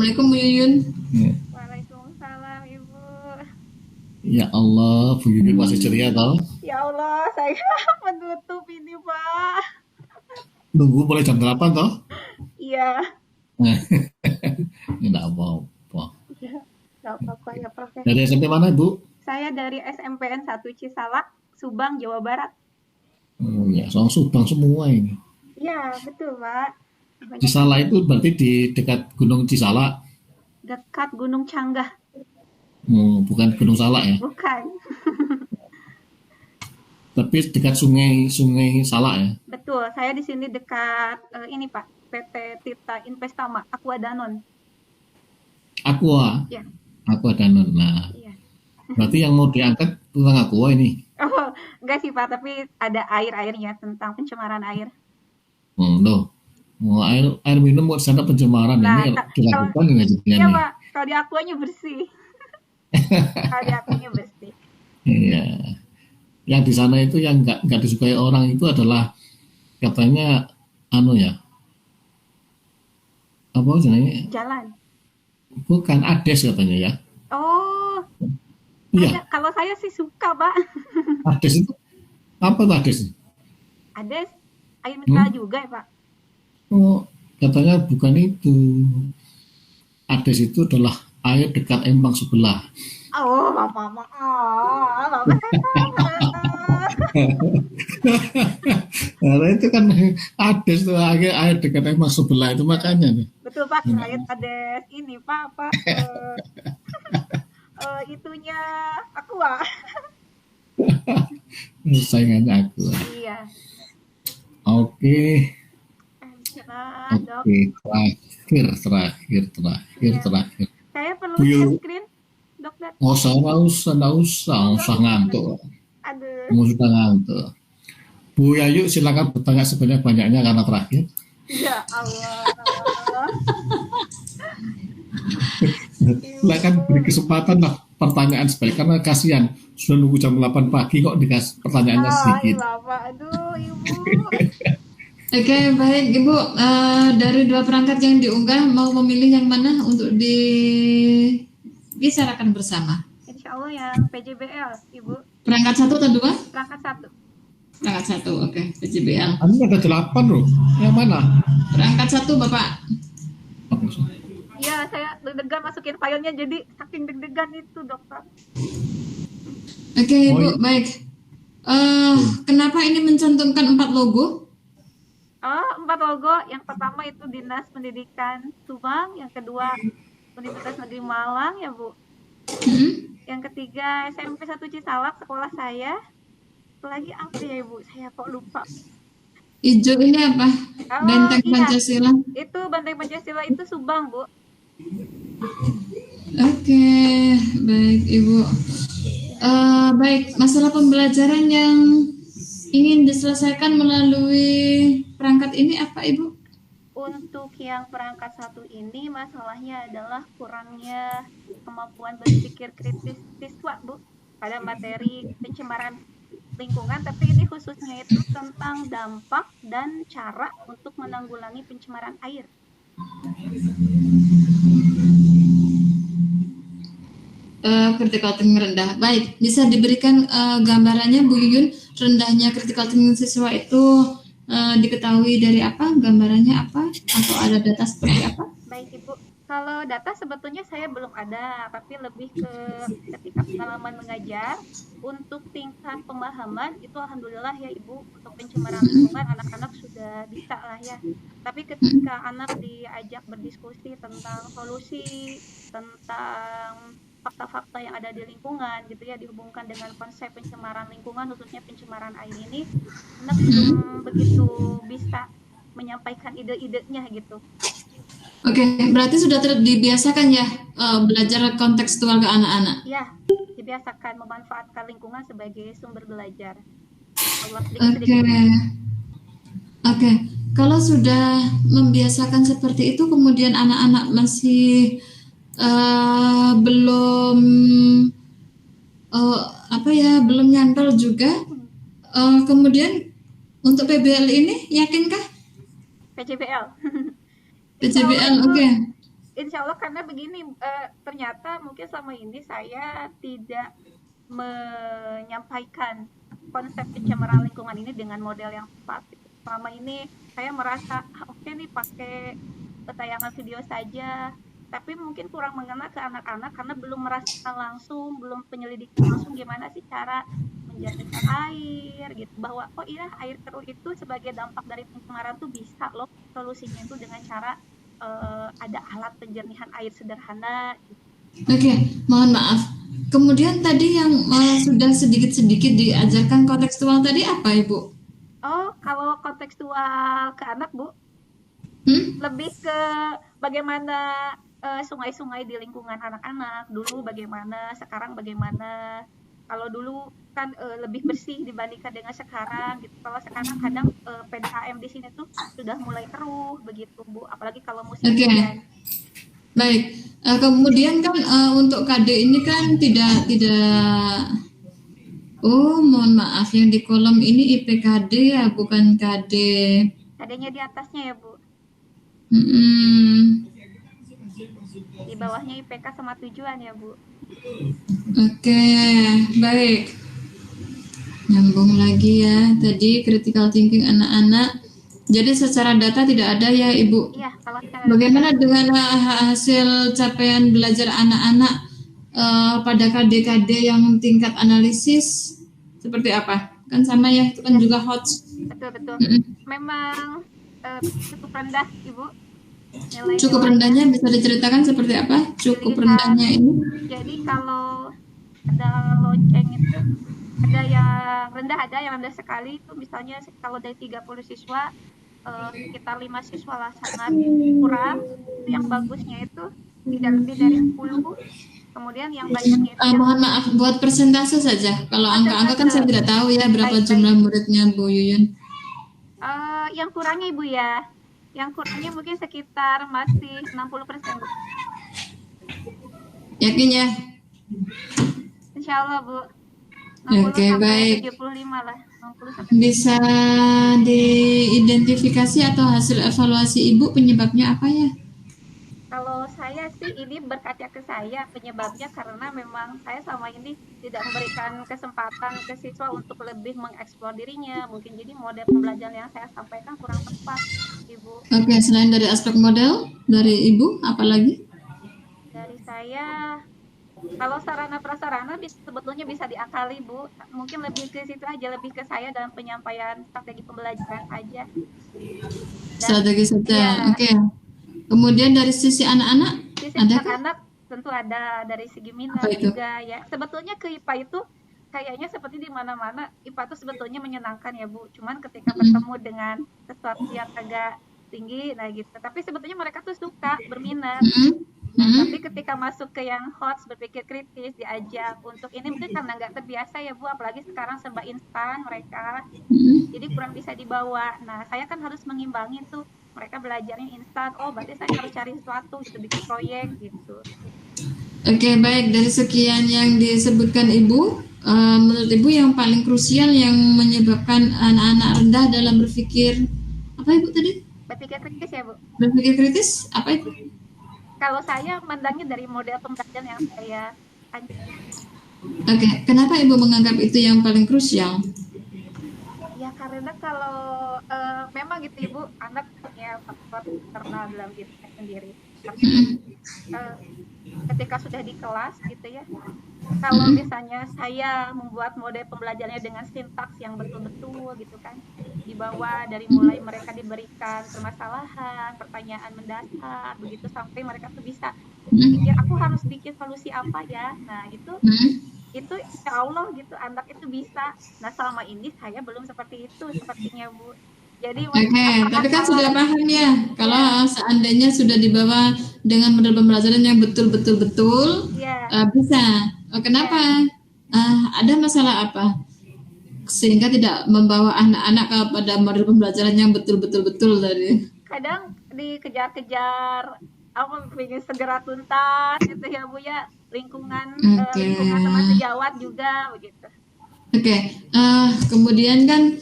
Assalamualaikum Bu Yuyun. Ya. Waalaikumsalam Ibu. Ya Allah, Bu Yuni masih ceria toh? Ya Allah, saya menutup ini Pak. Nunggu mulai jam 8 toh? Iya. Enggak apa-apa. Iya, nggak apa-apa ya Prof. Dari SMP mana, Bu? Saya dari SMPN 1 Cisalak, Subang, Jawa Barat. Oh ya, soal Subang semua ini. Iya, betul Pak. Banyak Cisala itu berarti di dekat Gunung Cisala. dekat Gunung Canggah, Bukan Gunung Salak ya, bukan? tapi dekat Sungai Salak ya. Betul, saya di sini dekat ini Pak, PT Tirta Investama, Aqua Danon. Aqua, Ya, Aqua Danone. Nah, iya. berarti yang mau diangkat tentang Aqua ini. Oh, enggak sih Pak, tapi ada air-airnya tentang pencemaran air. Loh, mau air minum mau sana pencemaran Nah, ini kalau dilakukan nggak jadinya iya nih? Pak, kalau di Aquanya bersih. Kalau di Aquanya bersih. Iya. Yang di sana itu yang nggak disukai orang itu adalah katanya anu ya, apa namanya? Jalan. Bukan Ades katanya ya. Oh, ada. Iya, Kalau saya sih suka, Pak. Ades itu apa tuh Ades? Ada air Hmm? mineral juga ya, Pak. Oh, katanya bukan itu. Ades itu adalah air dekat Empang sebelah. Oh, Bapak. Oh, Bapak. Nah, itu kan Ades tuh air dekat Empang sebelah itu makanya nih. Betul, Pak. Kirain ada ini, Pak, apa? Itunya Aqua. Saingannya aku. Iya. Oke, Cerah, Dok. oke. Terakhir. Iya. Saya perlu Bu share Yu, screen, Dokter. nggak usah ngantuk. Aduh. Kamu sudah ngantuk. Bu Yayu, silakan bertanya sebanyak-banyaknya karena terakhir. Ya Allah. Silakan beri kesempatan lah pertanyaan sebaik karena kasihan sudah nunggu jam 8 pagi kok dikasih pertanyaannya Ah, ini sedikit. Bapak. Aduh, Ibu. Oke, baik Ibu. Dari dua perangkat yang diunggah, mau memilih yang mana untuk dibicarakan bersama? Insya Allah yang PJBL, Ibu. Perangkat satu atau dua? Perangkat 1. Perangkat satu, oke. PJBL. Anda ada 8 loh. Yang mana? Perangkat satu, Bapak. Iya, saya deg-degan masukin filenya jadi saking deg-degan itu, Dokter. Oke, Oh Ibu, iya. baik. Kenapa ini mencantumkan 4 logo? Oh, 4 logo. Yang pertama itu Dinas Pendidikan Subang, yang kedua Universitas Negeri Malang ya, Bu. Hmm? Yang ketiga SMP 1 Cisalak, sekolah saya. Satu lagi apa ya, Ibu? Saya kok lupa. Hijau ini apa? Oh, Benteng iya. Pancasila. Itu Benteng Pancasila itu Subang, Bu. Oke, baik Ibu. Baik, masalah pembelajaran yang ingin diselesaikan melalui perangkat ini apa Ibu? Untuk yang perangkat 1 ini masalahnya adalah kurangnya kemampuan berpikir kritis siswa, Bu, pada materi pencemaran lingkungan, tapi ini khususnya itu tentang dampak dan cara untuk menanggulangi pencemaran air. Critical thinking rendah. Baik, bisa diberikan gambarannya Bu Yuyun, rendahnya critical thinking siswa itu diketahui dari apa? Gambarannya apa? Atau ada data seperti apa? Baik Ibu, kalau data sebetulnya saya belum ada, tapi lebih ke ketika pengalaman mengajar, untuk tingkat pemahaman itu alhamdulillah ya Ibu, untuk pencemaran lingkungan anak-anak sudah bisa lah ya. Tapi ketika anak diajak berdiskusi tentang solusi, tentang fakta-fakta yang ada di lingkungan gitu ya, dihubungkan dengan konsep pencemaran lingkungan khususnya pencemaran air ini, anak belum begitu bisa menyampaikan ide-idenya gitu. Oke, berarti sudah dibiasakan ya belajar kontekstual ke anak-anak. Ya, dibiasakan memanfaatkan lingkungan sebagai sumber belajar. Allah Oke, sedikit. oke. Kalau sudah membiasakan seperti itu, kemudian anak-anak masih belum belum nyantol juga. Kemudian untuk PBL ini yakinkah? PJBL. PJBL, oke. insya Allah karena begini, ternyata mungkin selama ini saya tidak menyampaikan konsep pencemaran lingkungan ini dengan model yang tepat gitu. Selama ini saya merasa oke nih pakai tayangan video saja, tapi mungkin kurang mengena ke anak-anak karena belum merasakan langsung, belum penyelidikan langsung gimana sih cara menjernihkan air gitu, bahwa oh iya air keruh itu sebagai dampak dari pencemaran tuh bisa loh solusinya itu dengan cara ada alat penjernihan air sederhana gitu. Oke, mohon maaf. Kemudian tadi yang sudah sedikit-sedikit diajarkan kontekstual tadi apa, Ibu? Oh, kalau kontekstual ke anak, Bu, lebih ke bagaimana sungai-sungai di lingkungan anak-anak dulu bagaimana, sekarang bagaimana. Kalau dulu kan lebih bersih dibandingkan dengan sekarang gitu. Kalau sekarang kadang PDAM di sini tuh sudah mulai keruh begitu, Bu. Apalagi kalau musim Oke. hujan. Baik. Kemudian kan untuk KD ini kan tidak. Oh, mohon maaf, yang di kolom ini IPKD ya, bukan KD. Adanya di atasnya ya, Bu. Mm-mm. Di bawahnya IPK sama tujuan ya, Bu. Oke, baik. Nyambung lagi ya. Tadi critical thinking anak-anak. Jadi secara data tidak ada ya, Ibu. Iya, kalau secara Bagaimana dengan hasil capaian belajar anak-anak pada KD-KD yang tingkat analisis seperti apa? Kan sama ya, itu kan juga HOTS. betul-betul. Mm-mm. Memang cukup rendah, Ibu. Nilai Cukup rendahnya bisa diceritakan seperti apa? Cukup rendahnya ini. Jadi kalau ada lonceng itu ada yang rendah sekali itu misalnya kalau dari 30 siswa sekitar 5 siswa lah sangat kurang. Itu yang bagusnya itu tidak lebih dari 10. Kemudian yang banyaknya itu Mohon maaf, buat persentase saja. Kalau angka-angka kan saya tidak tahu ya berapa Baik, jumlah muridnya Bu Yuyun. yang kurangnya Ibu ya. Yang kurangnya mungkin sekitar masih 60%, Bu. Yakin ya? Insya Allah, Bu. 60 Oke, sampai baik. 75 lah. 60 sampai Bisa diidentifikasi atau hasil evaluasi Ibu penyebabnya apa ya? Kalau saya sih ini berkaca ke saya penyebabnya karena memang saya selama ini tidak memberikan kesempatan ke siswa untuk lebih mengeksplor dirinya. Mungkin jadi model pembelajaran yang saya sampaikan kurang tepat, Ibu. Oke, selain dari aspek model dari Ibu, apa lagi? Dari saya, kalau sarana prasarana sebetulnya bisa diakali, Bu. Mungkin lebih ke situ aja, lebih ke saya dalam penyampaian strategi pembelajaran aja. Strategi saja. Iya. Oke. Kemudian dari sisi anak-anak, Sisi ada kah? anak-anak tentu ada dari segi minat Apa itu? juga ya. Sebetulnya ke IPA itu kayaknya seperti di mana-mana IPA itu sebetulnya menyenangkan ya, Bu. Cuman ketika bertemu dengan sesuatu yang agak tinggi, nah gitu. Tapi sebetulnya mereka tuh suka, berminat. Tapi ketika masuk ke yang HOTS, berpikir kritis, diajak untuk ini mungkin karena nggak terbiasa ya, Bu. Apalagi sekarang serba instan mereka. Jadi kurang bisa dibawa. Nah, saya kan harus mengimbangi tuh. Mereka belajarnya instan. Oh, berarti saya harus cari sesuatu gitu, bikin proyek gitu. Oke, baik. Dari sekian yang disebutkan Ibu, menurut Ibu yang paling krusial yang menyebabkan anak-anak rendah dalam berpikir, apa Ibu tadi? Berpikir kritis ya, Bu. Berpikir kritis, apa itu? Kalau saya mandangnya dari model pembelajaran yang saya Oke, kenapa Ibu menganggap itu yang paling krusial? ya karena kalau memang gitu Ibu, anak punya faktor internal dalam dirinya sendiri. Ketika sudah di kelas gitu ya, kalau misalnya saya membuat model pembelajarannya dengan sintaks yang betul-betul gitu kan, dibawa dari mulai mereka diberikan permasalahan, pertanyaan mendasar, begitu sampai mereka tuh bisa pikir aku harus bikin solusi apa ya. Nah itu insya Allah gitu anak itu bisa. Nah selama ini saya belum seperti itu sepertinya, Bu. Jadi Oke, tapi kan sudah paham ya kalau seandainya sudah dibawa dengan model pembelajaran yang betul-betul bisa. Kenapa? Ada masalah apa? Sehingga tidak membawa anak-anak kepada model pembelajaran yang betul-betul tadi. Kadang dikejar-kejar apa pengen segera tuntas gitu ya, Bu ya. Lingkungan teman sejawat juga begitu. Oke. Kemudian kan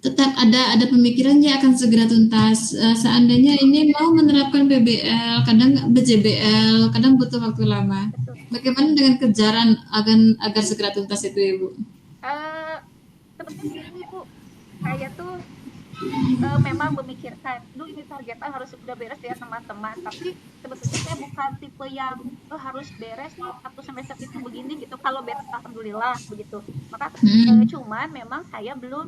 tetap ada pemikirannya akan segera tuntas. Seandainya ini mau menerapkan PBL, kadang BJBL, kadang butuh waktu lama. Betul. Bagaimana dengan kejaran agar segera tuntas itu, Ibu? Seperti begini Bu, saya tuh memang memikirkan, duh ini targetnya harus sudah beres ya teman-teman. Tapi sebetulnya saya bukan tipe yang harus beres nih satu semester itu begini gitu. Kalau beres alhamdulillah begitu. Maka cuman memang saya belum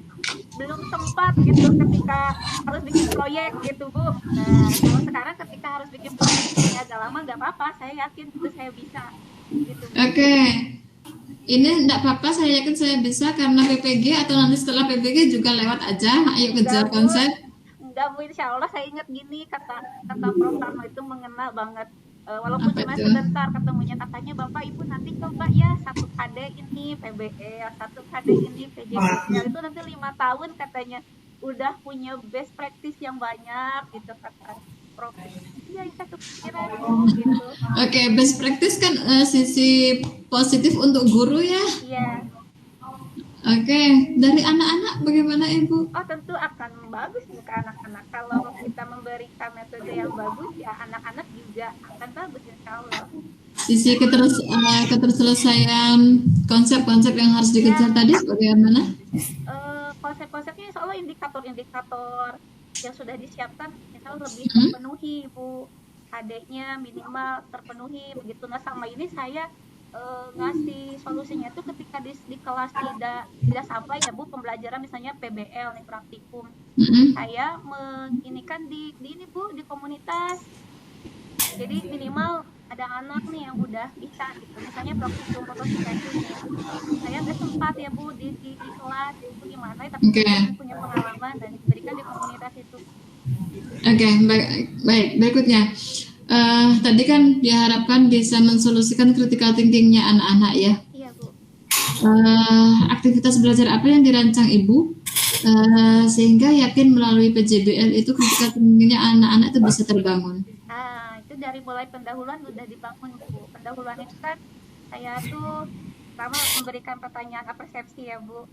sempat gitu ketika harus bikin proyek gitu Bu. Nah kalau sekarang ketika harus bikin proyek ini agak lama nggak apa-apa. Saya yakin itu saya bisa gitu Bu. Oke. Ini enggak apa-apa, saya yakin saya bisa karena PPG atau nanti setelah PPG juga lewat aja. Ayo kejar konsep. Enggak Bu, insya Allah saya ingat gini kata Prof. Karno itu mengena banget. Walaupun Apa cuma itu? sebentar ketemunya, katanya Bapak Ibu nanti coba ya 1 KD ini PBL, 1 KD ini PJBL, itu nanti 5 tahun katanya udah punya best practice yang banyak gitu kata Prof. Iya saya kepikiran gitu. Oke, best practice kan sisi positif untuk guru ya. Iya. Oke, dari anak-anak bagaimana Ibu? Oh tentu akan bagus ke anak-anak. Kalau kita memberikan metode yang bagus ya anak-anak juga akan bagus insya Allah. Sisi keterselesaian konsep-konsep yang harus dikejar tadi bagaimana? Konsep-konsepnya insya Allah indikator-indikator yang sudah disiapkan insya Allah lebih terpenuhi Bu. KD-nya minimal terpenuhi begitu. Nah sama ini saya ngasih solusinya itu ketika di kelas tidak sampai ya Bu pembelajaran misalnya PBL nih praktikum. Saya menginikan di ini Bu di komunitas. Jadi minimal ada anak nih yang udah bisa gitu. Misalnya praktikum fotosintesis nih. Saya nggak sempat ya Bu di kelas itu gimana tapi saya punya pengalaman dan diberikan di komunitas itu. Oke, baik. Berikutnya, tadi kan diharapkan bisa mensolusikan critical thinking-nya anak-anak ya. Iya Bu. Aktivitas belajar apa yang dirancang Ibu sehingga yakin melalui PJBL itu critical thinking-nya anak-anak itu bisa terbangun? Itu dari mulai pendahuluan udah dibangun Bu. Pendahuluan itu kan saya tuh pertama memberikan pertanyaan persepsi ya Bu.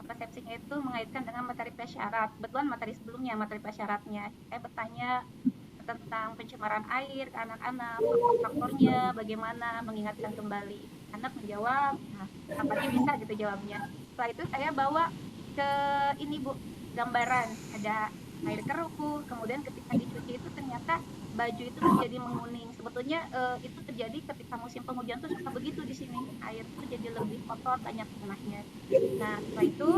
Persepsinya itu mengaitkan dengan materi prasyarat. Kebetulan materi sebelumnya, materi prasyaratnya. Saya bertanya tentang pencemaran air ke anak-anak, faktor-faktornya, bagaimana mengingatkan kembali. Anak menjawab, nah, apanya bisa gitu jawabnya. Setelah itu saya bawa ke ini Bu, gambaran. Ada air keruh, kemudian ketika dicuci itu ternyata baju itu menjadi menguning. Sebetulnya itu terjadi ketika musim penghujan tuh suka begitu di sini. Air itu jadi lebih kotor, banyak tanahnya. Nah, setelah itu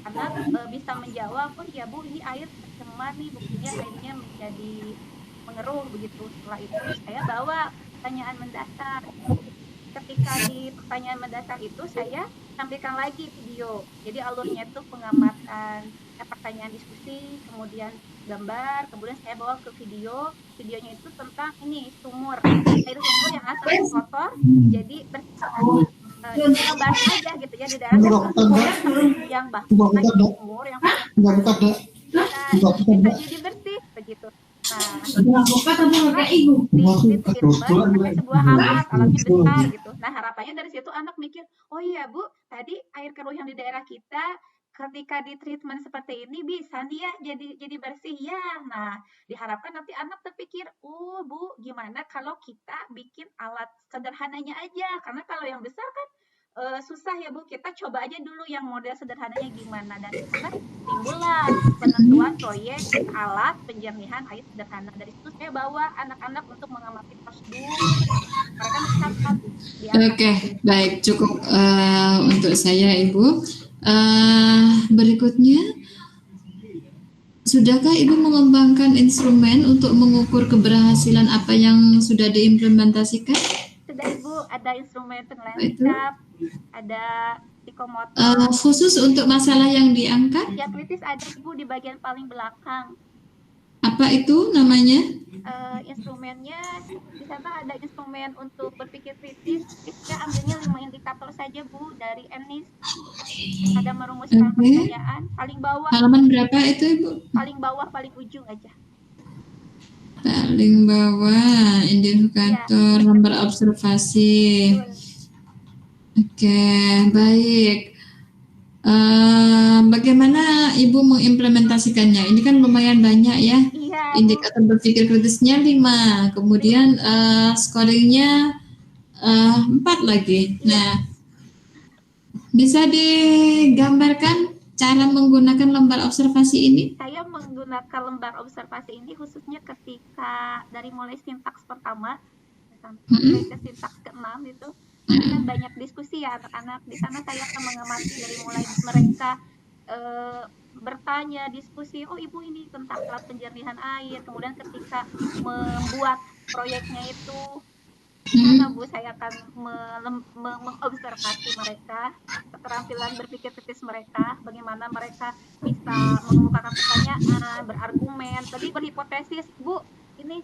anak bisa menjawab, oh iya Bu, ini air tercemar nih, buktinya airnya menjadi mengeruh begitu. Setelah itu saya bawa pertanyaan mendasar. Ketika di pertanyaan mendasar itu saya tampilkan lagi video. Jadi alurnya itu pengamatan, pertanyaan diskusi, kemudian gambar, kemudian saya bawa ke video. Videonya itu tentang ini sumur, air sumur yang asalnya kotor, jadi bersih. Kita bahas aja gitu ya di daerah yang bahkan sumur yang kita jadi bersih begitu. Nah, sebuah alatnya besar gitu. Nah harapannya dari situ anak mikir, oh iya Bu, tadi air keruh yang di daerah kita ketika di treatment seperti ini bisa nih ya jadi bersih ya. Nah diharapkan nanti anak terpikir, oh Bu, gimana kalau kita bikin alat sederhananya aja, karena kalau yang besar kan susah ya Bu, kita coba aja dulu yang model sederhananya gimana. Dan di sana timbullah penentuan proyek alat penjernihan air sederhana. Dari situ saya bawa anak-anak untuk mengamati prosedur, mereka mencatat. Oke, baik, cukup untuk saya Ibu. Berikutnya, sudahkah Ibu mengembangkan instrumen untuk mengukur keberhasilan apa yang sudah diimplementasikan? Sudah Ibu, ada instrumen penilaian cap, ada psikomotor. Khusus untuk masalah yang diangkat? Ya kritis ada Ibu di bagian paling belakang. Apa itu namanya? Instrumennya di sana ada instrumen untuk berpikir kritis. Kita ambilnya 5 indikator saja Bu dari Ennis. Ada merumuskan pertanyaan. Paling bawah. Halaman berapa itu Ibu? Paling bawah, paling ujung aja. Paling bawah indikator nomor observasi. Oke, baik. Bagaimana Ibu mengimplementasikannya? Ini kan lumayan banyak ya. Iya, Bu. Indikator berpikir kritisnya 5, kemudian scoringnya 4 lagi. Nah, bisa digambarkan cara menggunakan lembar observasi ini? Saya menggunakan lembar observasi ini khususnya ketika dari mulai sintaks pertama sampai ke sintaks ke-6 itu kan banyak diskusi ya anak-anak. Di sana saya akan mengamati dari mulai mereka bertanya, diskusi, oh ibu ini tentang alat penjernihan air. Kemudian ketika membuat proyeknya itu, karena Bu saya akan mengobservasi mereka, keterampilan berpikir kritis mereka, bagaimana mereka bisa mengemukakan pertanyaan, berargumen, tadi berhipotesis, Bu. Ini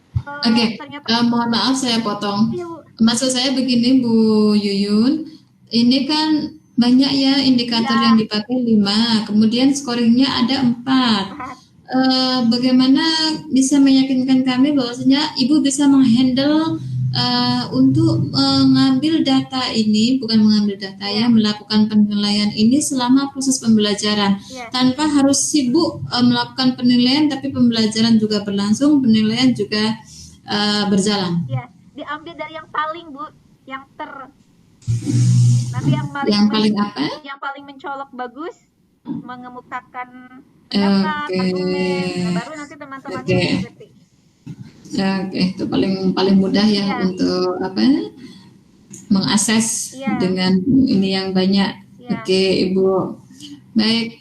Oke, ternyata mohon maaf saya potong. iya, Bu. Maksud saya begini Bu Yuyun, ini kan banyak ya indikator Iya. yang dipakai 5, kemudian scoringnya ada 4. Bagaimana bisa meyakinkan kami bahwasanya Ibu bisa menghandle untuk mengambil data ini, bukan mengambil data ya, melakukan penilaian ini selama proses pembelajaran, Iya. tanpa harus sibuk melakukan penilaian, tapi pembelajaran juga berlangsung, penilaian juga berjalan. Iya, diambil dari yang paling Bu, yang nanti Yang paling apa? yang paling mencolok bagus, mengemukakan Oke. pendapat, argumen, nah, baru nanti teman-temannya Oke. mengikuti. Oke, itu paling mudah ya Iya. untuk apa? Mengakses Iya. dengan ini yang banyak. Iya. Oke, Ibu. Baik,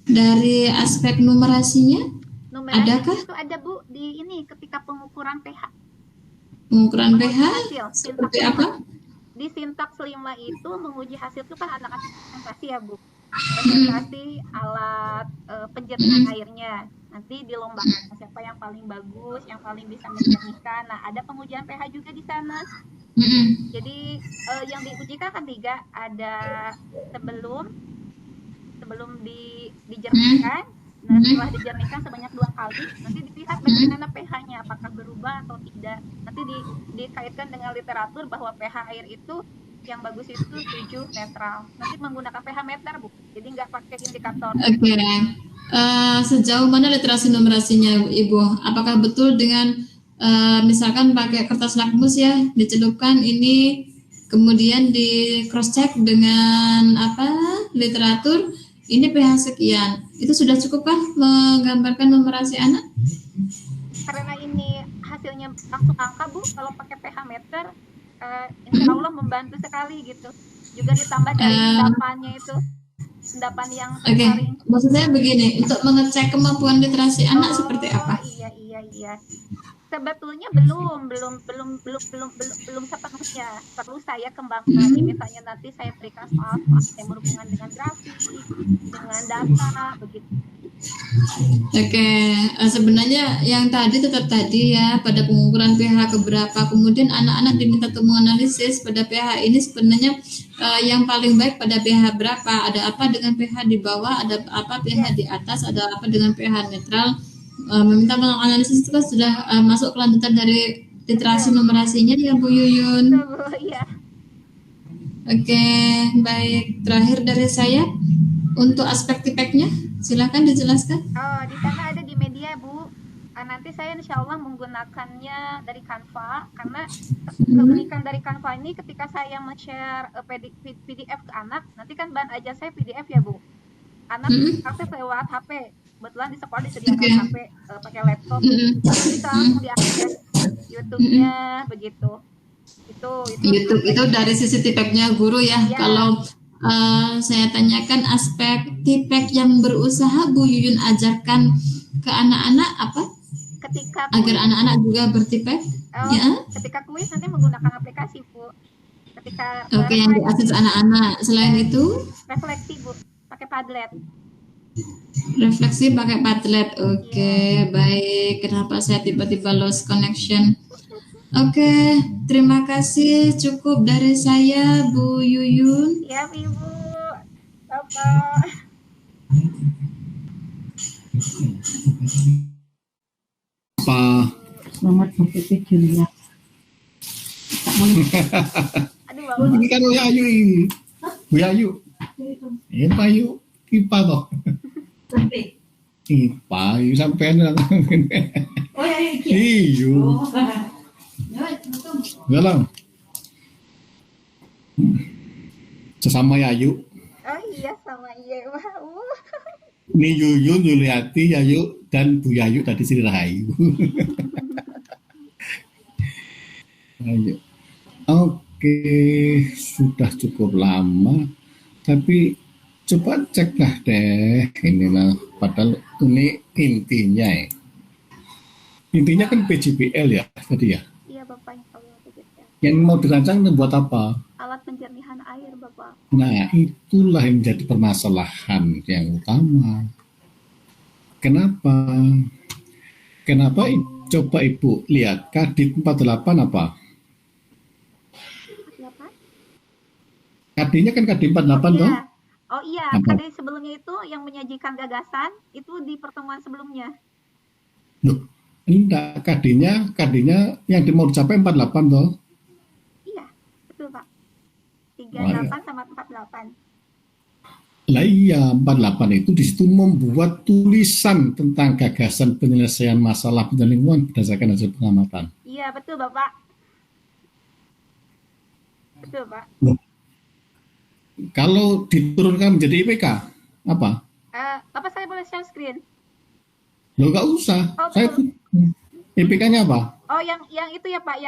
dari aspek numerasinya, Numerasi adakah itu ada Bu di ini ketika pengukuran pH. pengukuran Menguji pH hasil, seperti sintaks apa? di sintaks 5 itu menguji hasil itu kan anak-anak presentasi ya Bu, presentasi alat penjernihan airnya, nanti dilombakan siapa yang paling bagus, yang paling bisa menjernihkan. Nah ada pengujian pH juga di sana. Jadi yang diujikan kan 3, ada sebelum dijernihkan. Nah setelah dijernihkan sebanyak 2 kali, nanti dilihat bagaimana pH-nya, apakah berubah atau tidak. Nanti dikaitkan dengan literatur bahwa pH air itu yang bagus itu 7 netral. Nanti menggunakan pH meter Bu, jadi nggak pakai indikator. Oke. Sejauh mana literasi numerasinya Ibu? Apakah betul dengan misalkan pakai kertas lakmus ya, dicelupkan ini, kemudian di cross check dengan literatur, ini pH sekian, itu sudah cukupkah menggambarkan numerasi anak? Karena ini hasilnya langsung angka Bu, kalau pakai pH meter insya Allah membantu sekali gitu. Juga ditambah dari endapannya itu, endapan yang Oke, maksud saya begini, untuk mengecek kemampuan literasi anak seperti apa? Iya. Sebetulnya belum sepenuhnya, perlu saya kembangkan lagi. Misalnya nanti saya berikan soal yang berhubungan dengan grafik, dengan data, begitu. Oke, sebenarnya yang tadi tetap tadi ya, pada pengukuran pH keberapa, kemudian anak-anak diminta untuk menganalisis pada pH ini sebenarnya yang paling baik pada pH berapa, ada apa dengan pH di bawah, ada apa pH di atas, ada apa dengan pH netral. Meminta menganalisis itu kan sudah masuk kelanjutan dari literasi numerasinya ya Bu Yuyun. Iya. Oke, baik. Terakhir dari saya untuk aspek tipeknya, silakan dijelaskan. Oh, di sana ada di media Bu. Nanti saya insya Allah menggunakannya dari Canva, karena keunikan dari Canva ini ketika saya men-share PDF ke anak, nanti kan bahan ajar saya PDF ya Bu. Anak akses lewat HP. Kebetulan di sekolah disediakan HP, pakai laptop, bisa langsung diakses YouTube-nya begitu. YouTube itu dari sisi tipeknya guru ya. Kalau saya tanyakan aspek tipek yang berusaha Bu Yuyun ajarkan ke anak-anak apa? Agar anak-anak juga bertipek? Ya. Ketika kuis nanti menggunakan aplikasi Bu. Oke, yang diakses anak-anak. Selain itu? Refleksi Bu, pakai Padlet. Refleksi pakai Padlet. Oke, baik. Kenapa saya tiba-tiba lost connection? Oke, terima kasih. Cukup dari saya, Bu Yuyun. Siap Ibu. Bapak. Selamat sampai tujuan ya. Aduh, Bapak. Ini kan Ayu ini. Bu Ayu. Pak Ayu IPA toh. IPA Ayu sampean Oh ya, ya, ya. iyo. Oh. Galang. Sesama Yayu. Oh iya sama iya. Wow. Ini Yuyun, Yuliati, Yayu, dan Bu Yayu tadi Sri Rahayu. Ayo. Oke, sudah cukup lama, tapi coba ceklah deh, inilah padahal ini intinya ya. Intinya kan PJBL ya tadi ya. Iya Bapak yang tahu begitu. Yang mau dirancang buat apa? Alat penjernihan air Bapak. Nah, itulah yang menjadi permasalahan yang utama. Kenapa? Kenapa? Coba Ibu lihat Kadin 48 apa? Siapa? Kadinnya kan Kadin 48 Oh toh? iya. Oh iya, Apa? kadin sebelumnya itu yang menyajikan gagasan itu di pertemuan sebelumnya. Loh, enggak, Kadinnya yang mau dicapai 48 toh? Iya, betul Pak. Oh, iya. 38 sama 48. Lah iya, 48 itu di situ membuat tulisan tentang gagasan penyelesaian masalah bencana lingkungan berdasarkan hasil pengamatan. Iya, betul Bapak. Betul Pak. Loh, kalau diturunkan menjadi IPK, apa? Bapak saya boleh share screen? Loh, nggak usah. Oh, Saya betul. IPK-nya apa? Oh, yang itu ya Pak,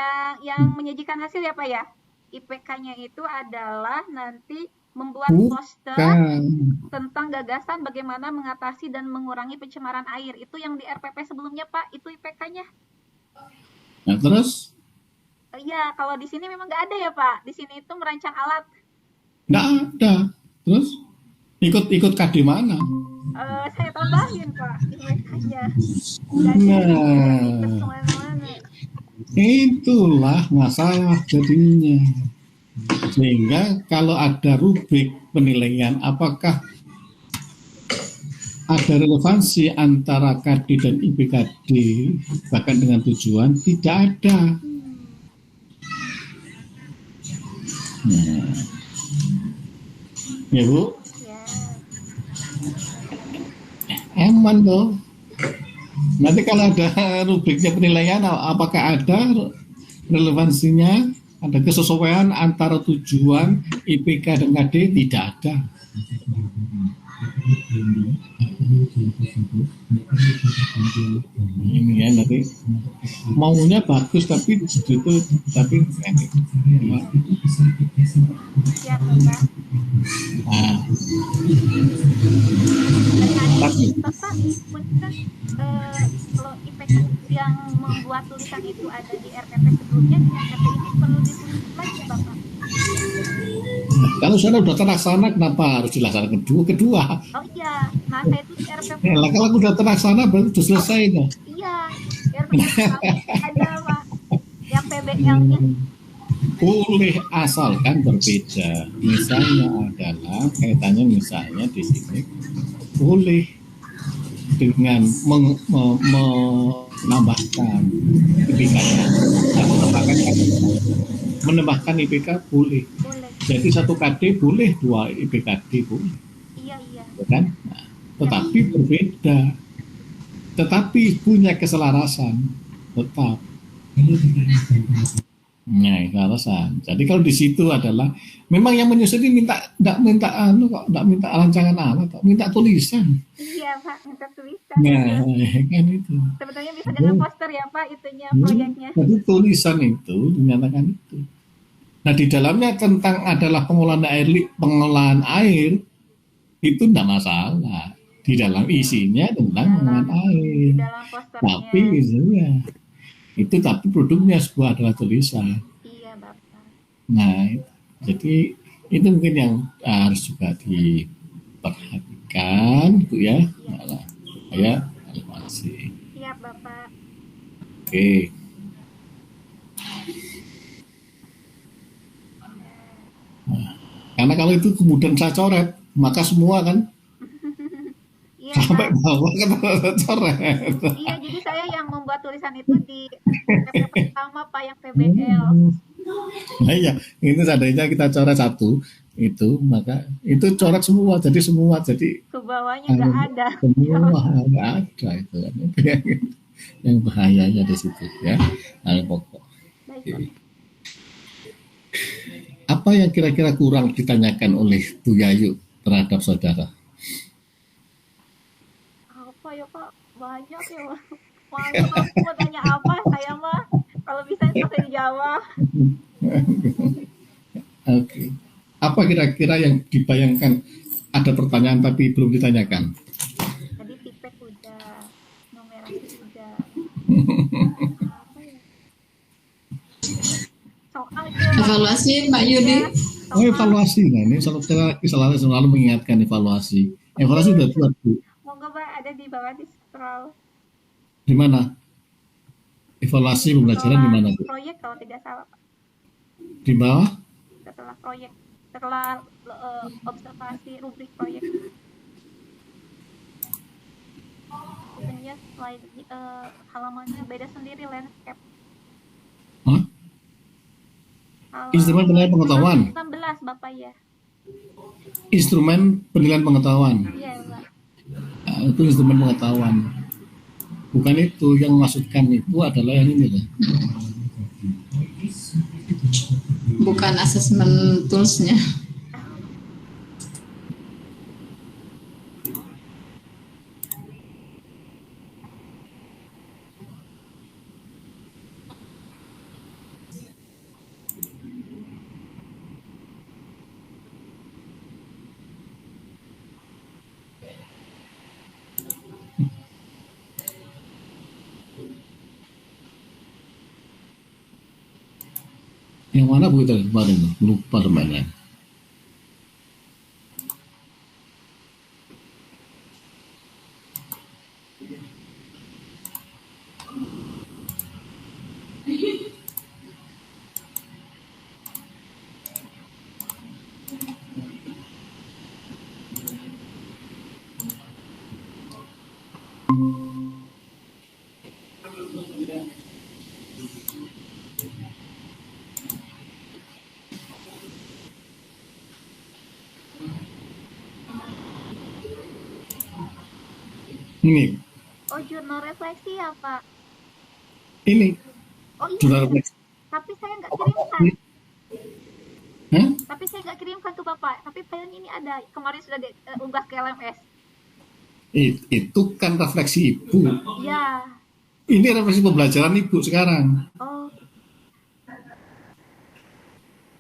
yang menyajikan hasil ya Pak ya. IPK-nya itu adalah nanti membuat poster Bukan. tentang gagasan bagaimana mengatasi dan mengurangi pencemaran air. Itu yang di RPP sebelumnya Pak, itu IPK-nya. Nah, terus? Iya, kalau di sini memang nggak ada ya Pak. Di sini itu merancang alat. Nggak ada. Terus? Ikut KD mana? Saya tambahin Pak, IPK-nya. Nah, Kemana-mana. itulah masalah jadinya. Sehingga kalau ada rubrik penilaian, apakah ada relevansi antara KD dan IPKD, bahkan dengan tujuan, tidak ada. Nah, ya Bu, Ya. aman toh. Nanti kalau ada rubriknya penilaian, apakah ada relevansinya, ada kesesuaian antara tujuan IPK dan KD? Tidak ada. Ini ya nanti maunya bagus tapi itu tapi Ya Bapak. nah, tapi Bapak punten kalau IPK yang membuat tulisan itu ada di RPP sebelumnya, di RPP ini perlu ditulis lagi Bapak. kalau sana udah terlaksana kenapa harus dilaksanakan kedua? Oh iya, nah saya itu di RPP. Lah kalau udah terlaksana berarti sudah selesai tuh. Iya, RPP ada Pak, yang PBL-nya. Boleh asalkan berbeda. Misalnya adalah kaitannya misalnya di sini boleh dengan menambahkan IPK atau menambahkan IPK boleh. Boleh. Jadi satu KD boleh, dua IPKD boleh, Iya. ya kan? Nah, tetapi berbeda. Tetapi punya keselarasan tetap. Nah, keselarasan. Jadi kalau di situ adalah memang yang menyusun ini enggak minta rancangan alat, minta tulisan. Iya Pak, minta tulisan. Nah, kan itu. Sebetulnya bisa dengan poster ya Pak, itunya proyeknya. Jadi tulisan itu dinyatakan itu. Nah, di dalamnya tentang adalah pengolahan air itu tidak masalah. Di dalam isinya tentang pengolahan air. Di dalam posternya. Tapi itu tapi produknya sebuah adalah tulisan. Iya Bapak. Nah, jadi itu mungkin yang harus juga diperhatikan, Bu ya. Nah, supaya relevansi. Siap Bapak. Oke. Nah, karena kalau itu kemudian saya coret, maka semua kan Iya sampai Pak. bawah kan coret. Iya, jadi saya yang membuat tulisan itu di RPP pertama Pak, yang PBL. Nah iya, ini seandainya kita coret satu, itu, maka itu coret semua, jadi Ke bawahnya nggak ada. semua nggak ada itu kan. Itu yang bahayanya di situ ya. Hal pokok. Baik, Pak. Apa yang kira-kira kurang ditanyakan oleh Bu Yayu terhadap saudara? Apa ya Pak? Banyak ya Pak. Malu aku mau tanya apa, saya mah kalau bisa selesai dijawab. Oke. Apa kira-kira yang dibayangkan ada pertanyaan tapi belum ditanyakan? Tadi tipek udah, numerasi udah. Apa ya? Soal itu ya, Pak. Evaluasi Mbak Yudi. Ya, Oh, soal. evaluasi. Nah, ini selalu mengingatkan evaluasi. Evaluasi sudah buat, Bu. Monggo Pak, ada di bawah di scroll. Di mana? Evaluasi pembelajaran di mana, Bu? Proyek kalau tidak salah Pak. Di bawah? Setelah proyek, setelah observasi rubrik proyek. Sebenarnya slide halamannya beda sendiri landscape. Hah? Instrumen penilaian pengetahuan. 16 Bapak ya. Instrumen penilaian pengetahuan. Iya Pak. Nah, itu instrumen pengetahuan. Bukan itu yang maksudkan, itu adalah yang ini lah. Bukan assessment tools-nya. Yang mana Bu itu kemarin? Lupa temannya. Ini, Oh, jurnal refleksi ya Pak. ini Oh iya. jurnal refleksi. Tapi saya nggak kirimkan. Hah? Tapi saya nggak kirimkan ke Bapak. Tapi filenya ini ada. Kemarin sudah diunggah ke LMS. Itu kan refleksi Ibu. Ya. Ini refleksi pembelajaran Ibu sekarang. Oh.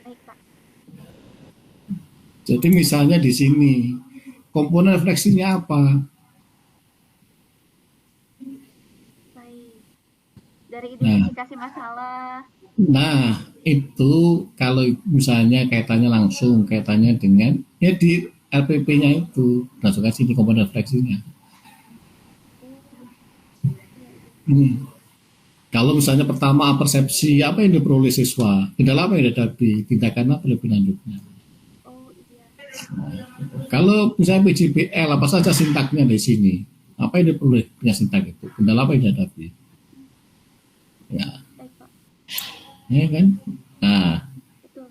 Baik Pak. Jadi misalnya di sini komponen refleksinya apa? Baik. Dari identifikasi masalah. Nah, itu kalau misalnya kaitannya dengan ya di LPP-nya itu, masukkan sini komponen refleksinya. Kalau misalnya pertama persepsi, apa yang diperoleh siswa, kendala apa yang dihadapi, tindakan apa lebih lanjutnya. Oh iya. Kalau misalnya PJBL, apa saja sintaknya di sini, apa yang diperoleh punya sintak itu, kendala apa yang dihadapi. Ya, Baik Pak. ya kan. Nah, Betul.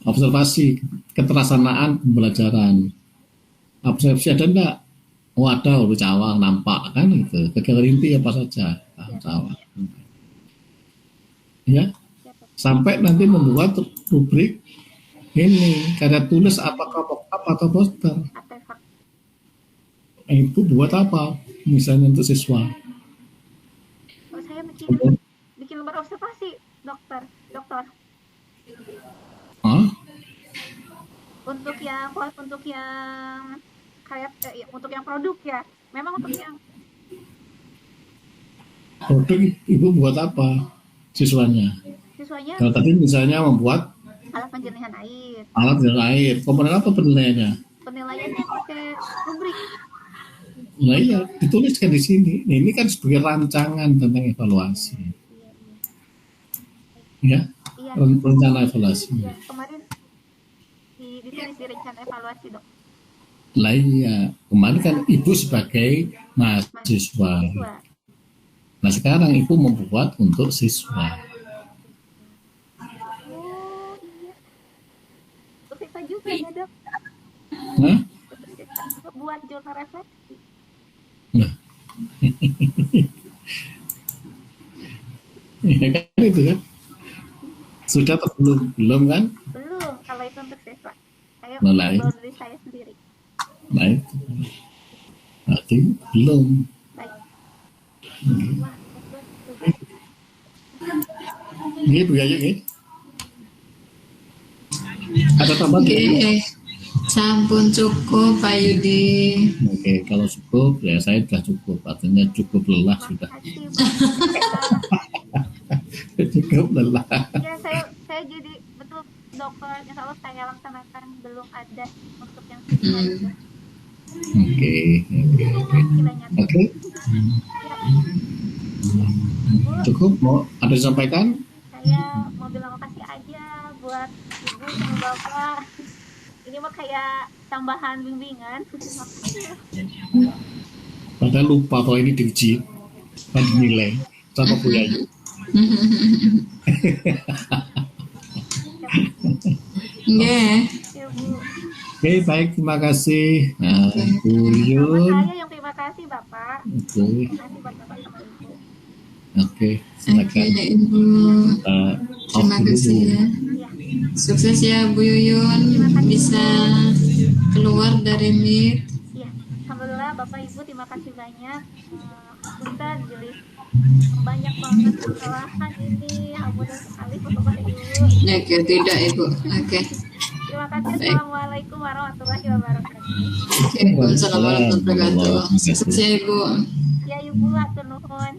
observasi keterlaksanaan pembelajaran, persepsi ada enggak? Oh ada, udah cawang nampak kan itu. Kegiatan inti apa saja, cawang. Ya, sampai nanti membuat rubrik ini karya tulis apakah mock-up atau poster. Artefak. Ibu buat apa? Misalnya untuk siswa. Oh, saya bikin lembar observasi, dokter. Hah? Untuk yang kayak untuk yang produk ya. Memang untuk yang Produk ibu buat apa? Siswanya. siswanya Kalau tadi misalnya membuat alat penjernihan air. alat dan air, komponen apa penilaiannya? Penilaiannya pakai rubrik. Nah iya, dituliskan di sini. Nah, ini kan sebagai rancangan tentang evaluasi. Ya, Iya. rencana evaluasi. Iya, kemarin ditulis di rencana evaluasi, Dok. Lah iya, kemarin kan ibu sebagai mahasiswa. Siswa. Nah sekarang ibu membuat untuk siswa. Oh, iya. Untuk siswa juga Hah? putus cinta. Buat jurnal refleksi. Nah, ya kan itu kan. Sudah atau belum? Belum kan? Belum, kalau itu untuk siswa. Saya Nah, ngobrol diri saya sendiri. Nah itu. Berarti belum. Baik. Wah, itu. Gitu ya, yuk. Ada tambahan? Oke, sampun cukup Pak Yudi. Oke, kalau cukup ya saya sudah cukup. Artinya cukup lelah sudah. Makasih Pak. Cukup lelah. Ya, saya jadi betul dokter, insya Allah saya laksanakan. Belum ada untuk yang siswa itu. Oke. Kiranya. Oke. Bu, Cukup. Mau ada disampaikan? saya mau bilang makasih aja buat ibu sama bapak. Ini mah kayak tambahan bimbingan. Makasih. Padahal lupa kalau ini diuji, kan dinilai sama Bu Yayu. Nggih. Ya, Bu. Oke, baik, terima kasih. Nah, Bu Sama Yun. saya yang terima kasih Bapak. Oke, Terima kasih buat Bapak sama Ibu. oke, Oke, silakan. Ibu. Terima Off kasih dulu. ya. Ya, Sukses ya Bu Yuyun bisa keluar dari MIT. ya. Alhamdulillah Bapak Ibu terima kasih banyak. Ustaz jadi banyak banget kesalahan ini. Ampun sekali Bapak Ibu. Oke, tidak Ibu. Oke. Terima kasih. Baik. Assalamualaikum warahmatullahi wabarakatuh. Oke, Waalaikumsalam warahmatullahi wabarakatuh. Sukses ya Ibu. Ya Ibu, atur nuhun.